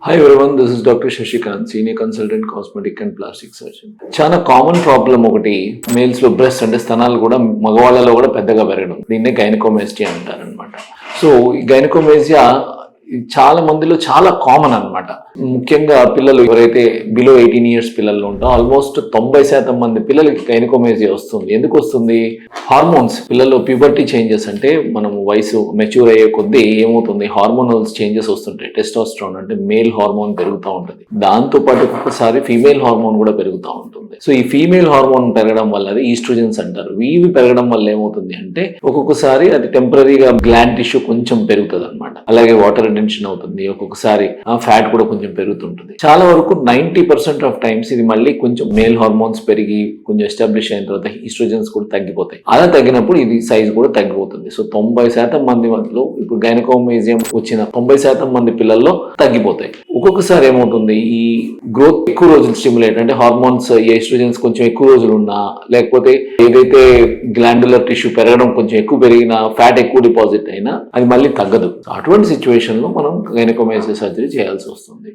Hi everyone, this is Dr. Shashikant, Senior Consultant Cosmetic and Plastic Surgeon. చాలా common problem ఒకటి males లో breast అంటే స్తనాలు కూడా మగవాళ్ళలో కూడా పెద్దగా పెరగడం, దీన్నే గైనకోమేస్టియా అంటారు అనమాట. సో ఈ గైనకోమేసియా చాలా మందిలో చాలా కామన్ అన్నమాట. ముఖ్యంగా పిల్లలు ఎవరైతే బిలో 18 years పిల్లలు ఉంటారో ఆల్మోస్ట్ 90% మంది పిల్లలకి గైనకోమేసియా వస్తుంది. ఎందుకు వస్తుంది? హార్మోన్స్ పిల్లల్లో ప్యూబర్టీ చేంజెస్ అంటే మనం వయసు మెచ్యూర్ అయ్యే కొద్దీ ఏమవుతుంది, హార్మోనల్ చేంజెస్ వస్తుంటాయి. టెస్టోస్టెరాన్ అంటే మేల్ హార్మోన్ పెరుగుతూ ఉంటుంది, దాంతో పాటు ఒక్కొక్కసారి ఫీమేల్ హార్మోన్ కూడా పెరుగుతూ ఉంటుంది. సో ఈ ఫీమేల్ హార్మోన్ పెరగడం వల్ల అది ఈస్ట్రోజన్స్ అంటారు. ఇవి పెరగడం వల్ల ఏమవుతుంది అంటే ఒక్కొక్కసారి అది టెంపరీగా గ్లాండ్ టిష్యూ కొంచెం పెరుగుతుంది అనమాట. అలాగే వాటర్ రిటెన్షన్ అవుతుంది, ఒక్కొక్కసారి ఫ్యాట్ కూడా కొంచెం పెరుగుతుంటుంది. చాలా వరకు 90% ఆఫ్ టైమ్స్ ఇది మళ్ళీ కొంచెం మేల్ హార్మోన్స్ పెరిగి కొంచెం ఎస్టాబ్లిష్ అయిన తర్వాత ఈస్ట్రోజన్స్ కూడా తగ్గిపోతాయి. అలా తగ్గినప్పుడు ఇది సైజ్ కూడా తగ్గిపోతుంది. సో 90% మంది మధ్యలో ఇప్పుడు గైనకోమేసియా వచ్చిన 90% మంది పిల్లల్లో తగ్గిపోతాయి. ఒక్కొక్కసారి ఏమవుతుంది, ఈ గ్రోత్ ఎక్కువ రోజులు స్టిమ్యులేట్ అంటే హార్మోన్స్ ఈస్ట్రోజన్స్ కొంచెం ఎక్కువ రోజులు ఉన్నా, లేకపోతే ఏదైతే గ్లాండులర్ టిష్యూ పెరగడం కొంచెం ఎక్కువ పెరిగినా, ఫ్యాట్ ఎక్కువ డిపాజిట్ అయినా అది మళ్ళీ తగ్గదు. అటువంటి సిచ్యువేషన్ లో మనం గైనకోమేసియా సర్జరీ చేయాల్సి వస్తుంది.